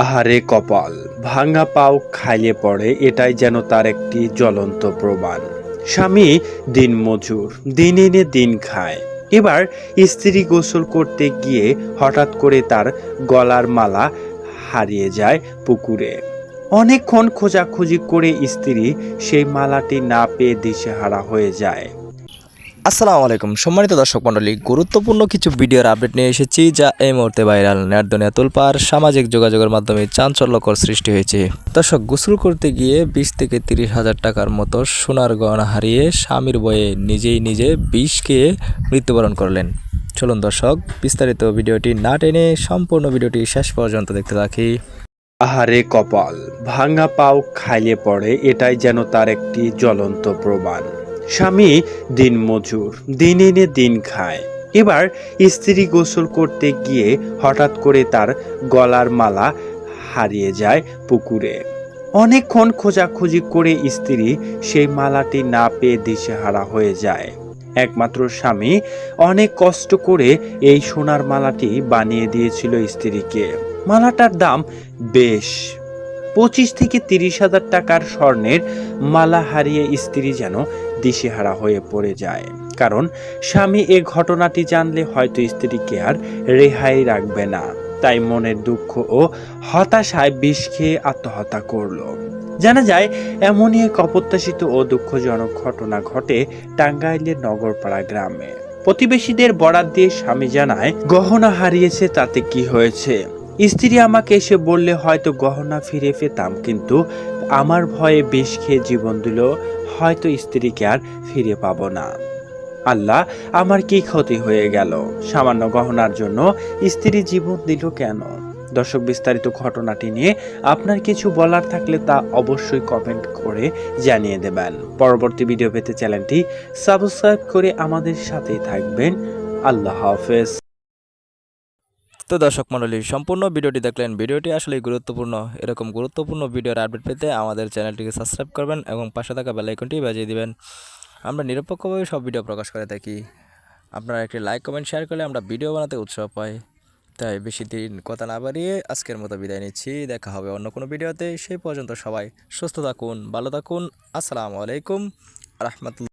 আহারে কপাল, ভাঙা পাও খাইয়ে পড়ে, এটাই যেন তার একটি জ্বলন্ত প্রমাণ। স্বামী দিনমজুর, দিন এনে দিন খায়। এবার স্ত্রী গোসল করতে গিয়ে হঠাৎ করে তার গলার মালা হারিয়ে যায় পুকুরে। অনেকক্ষণ খোঁজাখুঁজি করে স্ত্রী সেই মালাটি না পেয়ে দিশেহারা হয়ে যায়। আসসালামু আলাইকুম সম্মানিত দর্শক মণ্ডলী, গুরুত্বপূর্ণ কিছু ভিডিওর আপডেট নিয়ে এসেছি যা এই মুহূর্তে ভাইরাল। নেট দুনিয়া তোলপাড়, সামাজিক যোগাযোগের মাধ্যমে চাঞ্চল্যকর সৃষ্টি হয়েছে। দর্শক, গোসল করতে গিয়ে 20 থেকে 30 হাজার টাকার মতো সোনার গয়না হারিয়ে স্বামীর বয়ে নিজে বিষ খেয়ে মৃত্যুবরণ করলেন। চলুন দর্শক, বিস্তারিত ভিডিওটি না টেনে সম্পূর্ণ ভিডিওটি শেষ পর্যন্ত দেখতে থাকি। আহারে কপাল, ভাঙা পাও খাইয়ে পড়ে, এটাই যেন তার একটি জ্বলন্ত প্রমাণ। স্বামী দিনমজুর, দিন এনে দিন খায়। এবার স্ত্রী গোসল করতে গিয়ে হঠাৎ করে তার গলার মালা হারিয়ে যায় পুকুরে। অনেকক্ষণ খোঁজাখুঁজি করে স্ত্রী সেই মালাটি না পেয়ে দিশেহারা হয়ে যায়। একমাত্র স্বামী অনেক কষ্ট করে এই সোনার মালাটি বানিয়ে দিয়েছিল স্ত্রীকে। মালাটার দাম বেশ 25 থেকে 30 হাজার টাকার স্বর্ণের মালা হারিয়ে স্ত্রী যেন দিশেহারা হয়ে পড়ে যায়। কারণ স্বামী এ ঘটনাটি জানলে হয়তো স্ত্রীকে আর রেহাই রাখবে না। তাই মনের দুঃখ ও হতাশায় বিষ খেয়ে আত্মহত্যা করলো। জানা যায় এমনই এক অপ্রত্যাশিত ও দুঃখজনক ঘটনা ঘটে টাঙ্গাইলের নগরপাড়া গ্রামে। প্রতিবেশীদের বরাত দিয়ে স্বামী জানায়, গহনা হারিয়েছে, তাতে কি হয়েছে? স্ত্রী আমাকে এসে বললে হয়তো গহনা ফিরে পেতাম, কিন্তু আমার ভয়ে বিষ খেয়ে জীবন দিল, হয়তো স্ত্রীকে আর ফিরে পাবো না। আল্লাহ, আমার কি ক্ষতি হয়ে গেল? সামান্য গহনার জন্য স্ত্রী জীবন দিল কেন? দর্শক, বিস্তারিত ঘটনাটি নিয়ে আপনার কিছু বলার থাকলে তা অবশ্যই কমেন্ট করে জানিয়ে দেবেন। পরবর্তী ভিডিও পেতে চ্যানেলটি সাবস্ক্রাইব করে আমাদের সাথেই থাকবেন। আল্লাহ হাফেজ। তো দর্শক মণ্ডলী, সম্পূর্ণ ভিডিওটি দেখলেন। ভিডিওটি আসলেই গুরুত্বপূর্ণ। এরকম গুরুত্বপূর্ণ ভিডিওর আপডেট পেতে আমাদের চ্যানেলটিকে সাবস্ক্রাইব করবেন এবং পাশে থাকা বেল আইকনটি বাজিয়ে দিবেন। আমরা নিরপেক্ষভাবে সব ভিডিও প্রকাশ করে থাকি। আপনারা একটি লাইক কমেন্ট শেয়ার করলে আমরা ভিডিও বানাতে উৎসাহ পাই। তাই বেশি দিন কথা না বাড়িয়ে আজকের মতো বিদায় নিচ্ছি। দেখা হবে অন্য কোনো ভিডিওতে। সেই পর্যন্ত সবাই সুস্থ থাকুন, ভালো থাকুন। আসসালামু আলাইকুম রাহমাতুল্লাহ।